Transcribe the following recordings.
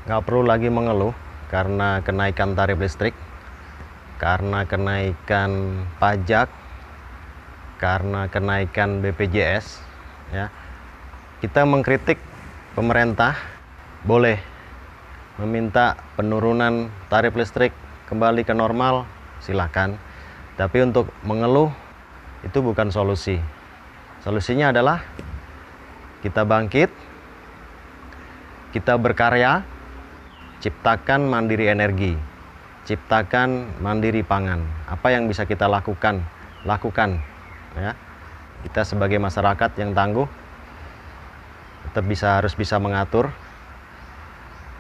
nggak perlu lagi mengeluh karena kenaikan tarif listrik, karena kenaikan pajak, karena kenaikan BPJS. Ya, kita mengkritik pemerintah, boleh meminta penurunan tarif listrik kembali ke normal, silakan. Tapi untuk mengeluh itu bukan solusi. Solusinya adalah kita bangkit, kita berkarya, ciptakan mandiri energi, ciptakan mandiri pangan. Apa yang bisa kita lakukan? Lakukan. Ya. Kita sebagai masyarakat yang tangguh tetap harus bisa mengatur.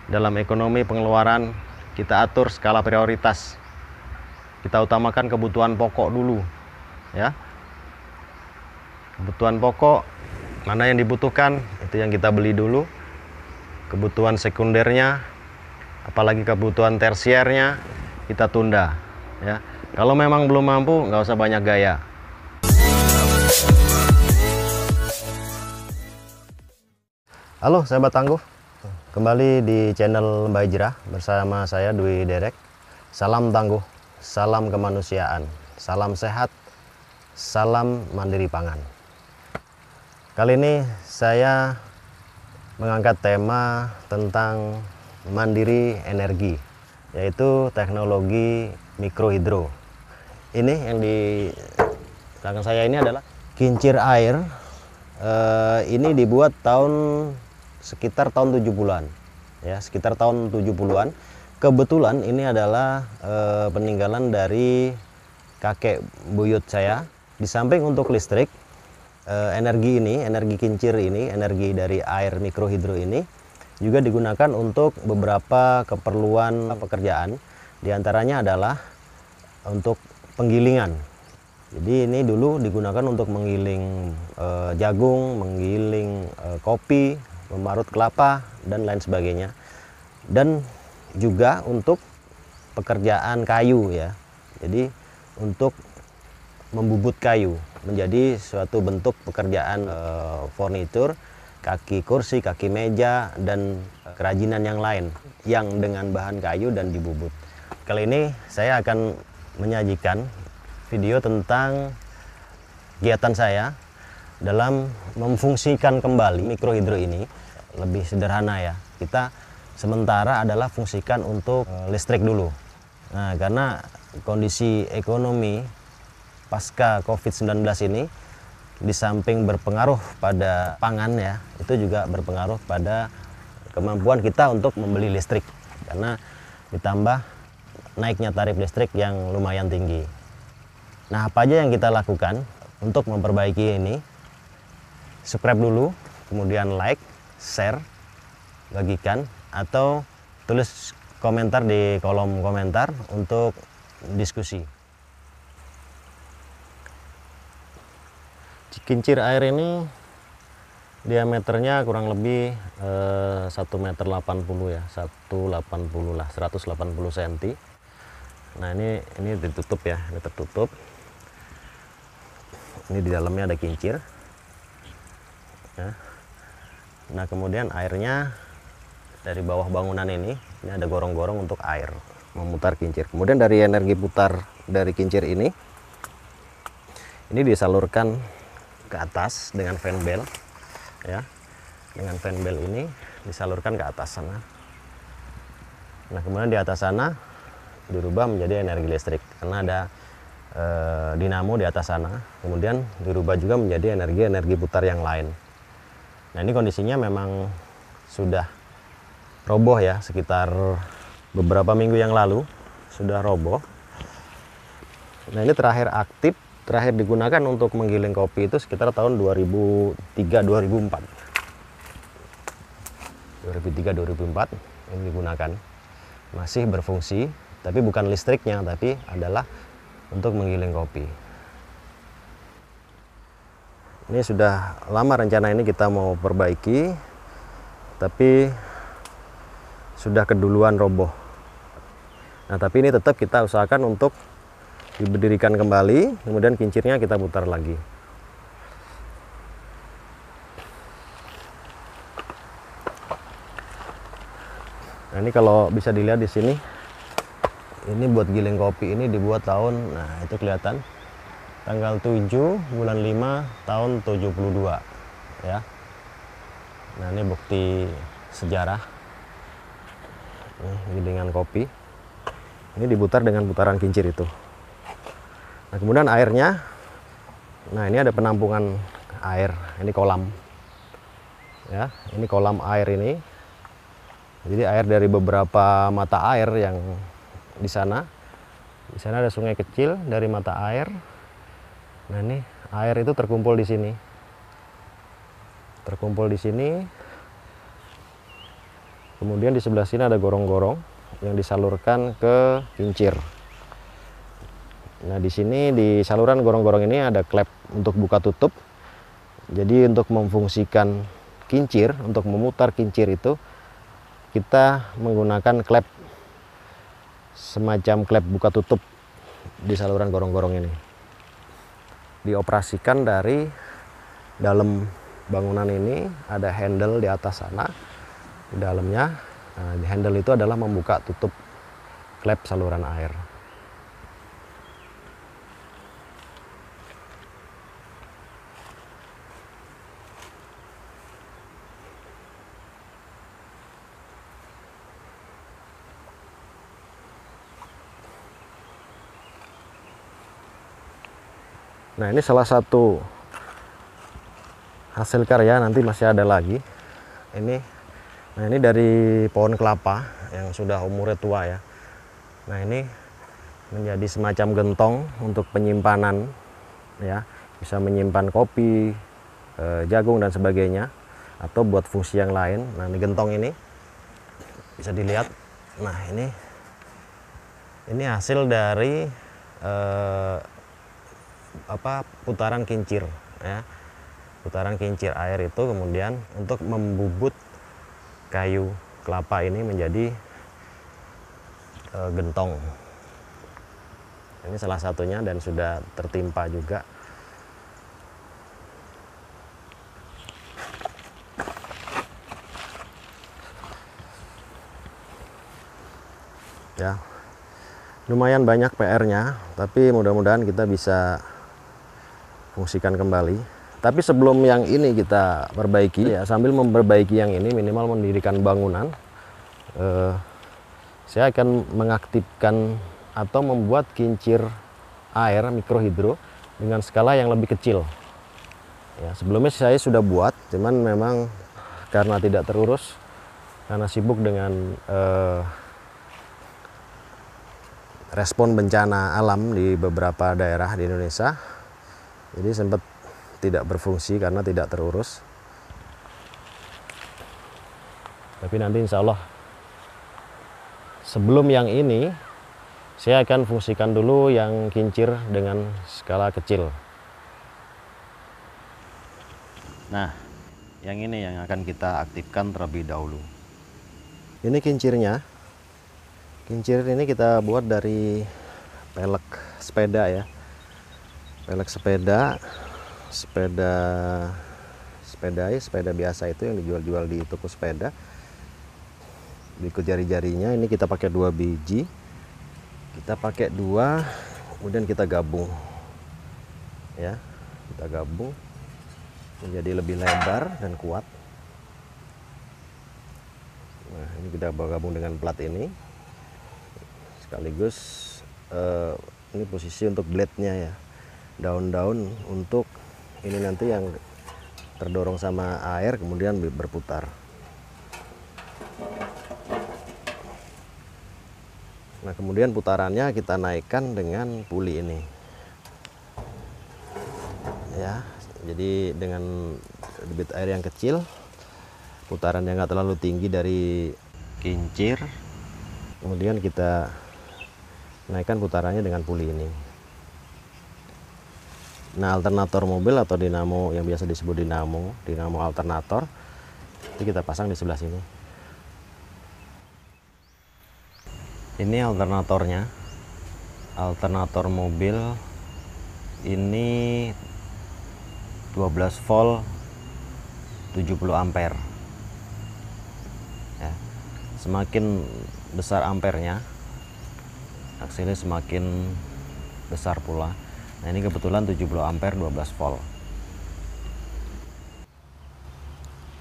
Dalam ekonomi pengeluaran kita atur skala prioritas. Kita utamakan kebutuhan pokok dulu. Ya. Kebutuhan pokok mana yang dibutuhkan itu yang kita beli dulu. Kebutuhan sekundernya, apalagi kebutuhan tersiernya, kita tunda. Ya, kalau memang belum mampu, nggak usah banyak gaya. Halo sahabat tangguh, kembali di channel Mbah Hijrah bersama saya Dwi Derek. Salam tangguh, salam kemanusiaan, salam sehat, salam mandiri pangan. Kali ini saya mengangkat tema tentang mandiri energi, yaitu teknologi mikrohidro. Ini yang di belakang saya ini adalah kincir air. Ini dibuat sekitar tahun 70-an, ya, sekitar tahun 70-an. Kebetulan ini adalah peninggalan dari kakek buyut saya. Di samping untuk listrik, energi kincir ini, energi dari air mikrohidro ini juga digunakan untuk beberapa keperluan pekerjaan. Di antaranya adalah untuk penggilingan. Jadi ini dulu digunakan untuk menggiling jagung, menggiling kopi, memarut kelapa dan lain sebagainya. Dan juga untuk pekerjaan kayu, ya. Jadi untuk membubut kayu menjadi suatu bentuk pekerjaan furnitur, kaki kursi, kaki meja, dan kerajinan yang lain yang dengan bahan kayu dan dibubut. Kali ini saya akan menyajikan video tentang kegiatan saya dalam memfungsikan kembali mikrohidro ini. Lebih sederhana, ya, kita sementara adalah fungsikan untuk listrik dulu. Nah, karena kondisi ekonomi pasca COVID-19 ini di samping berpengaruh pada pangan, ya, itu juga berpengaruh pada kemampuan kita untuk membeli listrik, karena ditambah naiknya tarif listrik yang lumayan tinggi. Nah, apa aja yang kita lakukan untuk memperbaiki ini? Subscribe dulu, kemudian like, share, bagikan, atau tulis komentar di kolom komentar untuk diskusi. Kincir air ini diameternya kurang lebih 1,80 meter, ya, 180 lah, 180 cm. Nah, ini ditutup, ya, ini tertutup. Ini di dalamnya ada kincir. Ya. Nah, kemudian airnya dari bawah bangunan ini ada gorong-gorong untuk air memutar kincir. Kemudian dari energi putar dari kincir ini disalurkan ke atas dengan fan bell, ya. Dengan fan bell ini disalurkan ke atas sana. Nah, kemudian di atas sana dirubah menjadi energi listrik karena ada dinamo di atas sana. Kemudian dirubah juga menjadi energi putar yang lain. Nah, ini kondisinya memang sudah roboh, ya, sekitar beberapa minggu yang lalu sudah roboh. Nah, ini terakhir digunakan untuk menggiling kopi itu sekitar tahun 2003-2004 ini digunakan, masih berfungsi, tapi bukan listriknya, tapi adalah untuk menggiling kopi. Ini sudah lama rencana ini kita mau perbaiki, tapi sudah keduluan roboh. Nah, tapi ini tetap kita usahakan untuk diberdirikan kembali, kemudian kincirnya kita putar lagi. Nah, ini kalau bisa dilihat di sini, ini buat giling kopi ini dibuat tahun, nah itu kelihatan, tanggal 7 bulan 5 tahun 72 ya. Nah, ini bukti sejarah. Nih, gilingan kopi. Ini diputar dengan putaran kincir itu. Nah, kemudian airnya, nah ini ada penampungan air, ini kolam ya, ini kolam air ini. Jadi air dari beberapa mata air yang di sana ada sungai kecil dari mata air. Nah, ini air itu terkumpul di sini, kemudian di sebelah sini ada gorong-gorong yang disalurkan ke kincir. Nah, di sini di saluran gorong-gorong ini ada klep untuk buka tutup. Jadi untuk memfungsikan kincir, untuk memutar kincir itu kita menggunakan klep, semacam klep buka tutup di saluran gorong-gorong ini. Dioperasikan dari dalam bangunan ini, ada handle di atas sana, di dalamnya. Nah, di handle itu adalah membuka tutup klep saluran air. Nah, ini salah satu hasil karya, nanti masih ada lagi. Nah, ini dari pohon kelapa yang sudah umurnya tua ya. Nah, ini menjadi semacam gentong untuk penyimpanan ya, bisa menyimpan kopi, jagung dan sebagainya, atau buat fungsi yang lain. Nah, ini gentong ini bisa dilihat. Nah, ini hasil dari putaran kincir ya, putaran kincir air itu kemudian untuk membubut kayu kelapa ini menjadi gentong. Ini salah satunya dan sudah tertimpa juga. Ya, lumayan banyak PR-nya, tapi mudah-mudahan kita bisa fungsikan kembali. Tapi sebelum yang ini kita perbaiki ya, sambil memperbaiki yang ini, minimal mendirikan bangunan, saya akan mengaktifkan atau membuat kincir air mikrohidro dengan skala yang lebih kecil. Ya, sebelumnya saya sudah buat, cuman memang karena tidak terurus, karena sibuk dengan respon bencana alam di beberapa daerah di Indonesia, jadi sempat tidak berfungsi karena tidak terurus. Tapi nanti insya Allah sebelum yang ini saya akan fungsikan dulu yang kincir dengan skala kecil. Nah, yang ini yang akan kita aktifkan terlebih dahulu. Ini kincirnya. Kincir ini kita buat dari pelek sepeda ya. Pelek sepeda biasa itu yang dijual-jual di toko sepeda. Berikut jari-jarinya ini kita pakai 2 biji. Kita pakai 2, kemudian kita gabung. Ya, kita gabung menjadi lebih lebar dan kuat. Nah, ini kita gabung dengan plat ini. Sekaligus ini posisi untuk blade-nya ya. Daun-daun untuk ini nanti yang terdorong sama air kemudian berputar. Nah, kemudian putarannya kita naikkan dengan puli ini ya, jadi dengan debit air yang kecil, putaran yang nggak terlalu tinggi dari kincir, kemudian kita naikkan putarannya dengan puli ini. Nah, alternator mobil atau dinamo yang biasa disebut dinamo alternator itu kita pasang di sebelah sini. Ini alternatornya, alternator mobil ini 12 volt 70 ampere ya. semakin besar ampernya, hasilnya semakin besar pula. Nah, ini kebetulan 70 ampere 12 volt.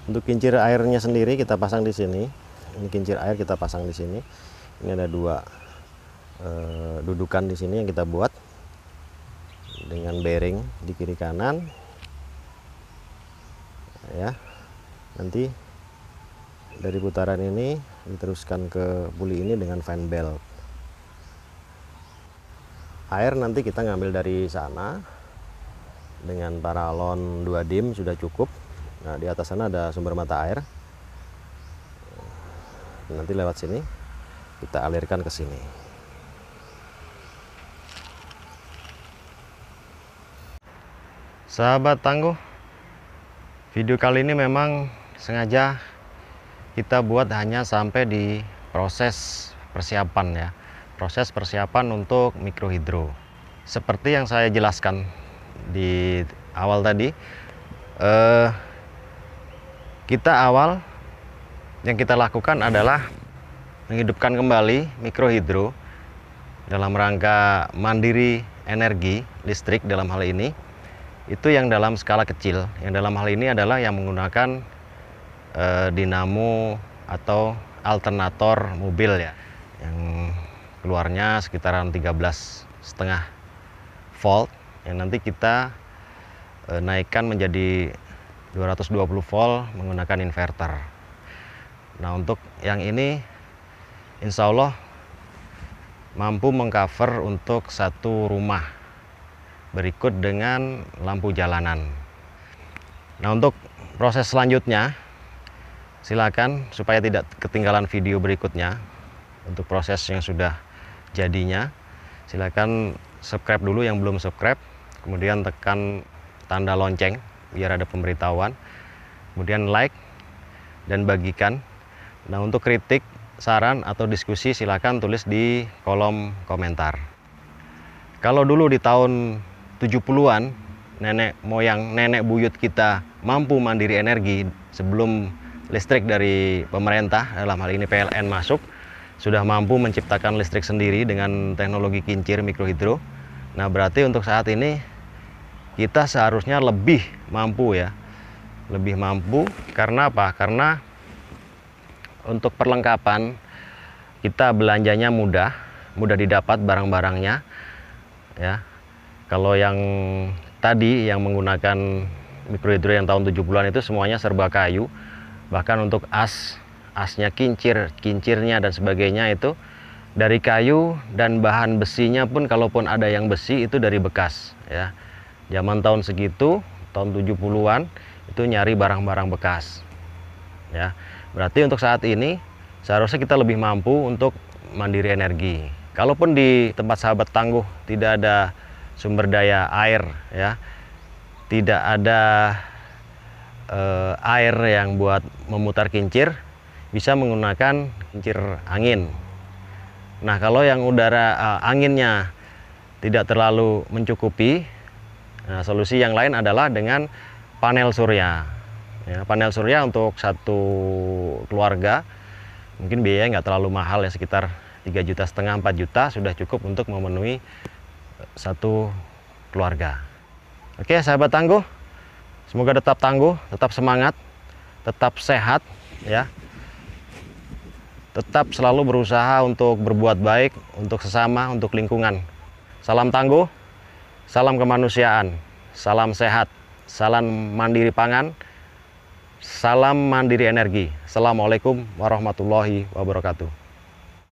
Untuk kincir airnya sendiri kita pasang di sini. Ini kincir air kita pasang di sini. Ini ada dua dudukan di sini yang kita buat dengan bearing di kiri kanan. Ya, nanti dari putaran ini diteruskan ke puli ini dengan fan belt. Air nanti kita ngambil dari sana dengan paralon 2 dim sudah cukup. Nah, di atas sana ada sumber mata air. Nanti lewat sini kita alirkan ke sini. Sahabat tangguh, video kali ini memang sengaja kita buat hanya sampai di proses persiapan ya. Proses persiapan untuk mikrohidro. Seperti yang saya jelaskan di awal tadi, kita awal yang kita lakukan adalah menghidupkan kembali mikrohidro dalam rangka mandiri energi listrik dalam hal ini. Itu yang dalam skala kecil. Yang dalam hal ini adalah yang menggunakan dinamo atau alternator mobil ya, yang keluarnya sekitaran 13,5 volt, yang nanti kita naikkan menjadi 220 volt menggunakan inverter. Nah, untuk yang ini insya Allah mampu mengcover untuk satu rumah, berikut dengan lampu jalanan. Nah, untuk proses selanjutnya silakan supaya tidak ketinggalan video berikutnya. Untuk proses yang sudah jadinya, silakan subscribe dulu yang belum subscribe, kemudian tekan tanda lonceng biar ada pemberitahuan, kemudian like dan bagikan. Nah, untuk kritik, saran atau diskusi silakan tulis di kolom komentar. Kalau dulu di tahun 70-an nenek moyang, nenek buyut kita mampu mandiri energi sebelum listrik dari pemerintah, dalam hal ini PLN masuk, sudah mampu menciptakan listrik sendiri dengan teknologi kincir mikrohidro. Nah, berarti untuk saat ini kita seharusnya lebih mampu ya. Lebih mampu karena apa? Karena untuk perlengkapan kita belanjanya mudah didapat barang-barangnya ya. Kalau yang tadi yang menggunakan mikrohidro yang tahun 70-an itu semuanya serba kayu. Bahkan untuk asnya kincirnya dan sebagainya itu dari kayu, dan bahan besinya pun kalaupun ada yang besi itu dari bekas ya. Zaman tahun segitu, tahun 70-an itu nyari barang-barang bekas. Ya. Berarti untuk saat ini seharusnya kita lebih mampu untuk mandiri energi. Kalaupun di tempat sahabat tangguh tidak ada sumber daya air ya, tidak ada air yang buat memutar kincir, bisa menggunakan kincir angin. Nah, kalau yang udara anginnya tidak terlalu mencukupi, nah, solusi yang lain adalah dengan panel surya ya. Panel surya untuk satu keluarga mungkin biayanya nggak terlalu mahal ya, sekitar 3,5 juta 4 juta sudah cukup untuk memenuhi satu keluarga. Oke, sahabat tangguh, semoga tetap tangguh, tetap semangat, tetap sehat ya. Tetap selalu berusaha untuk berbuat baik untuk sesama, untuk lingkungan. Salam tangguh, salam kemanusiaan, salam sehat, salam mandiri pangan, salam mandiri energi. Assalamualaikum warahmatullahi wabarakatuh.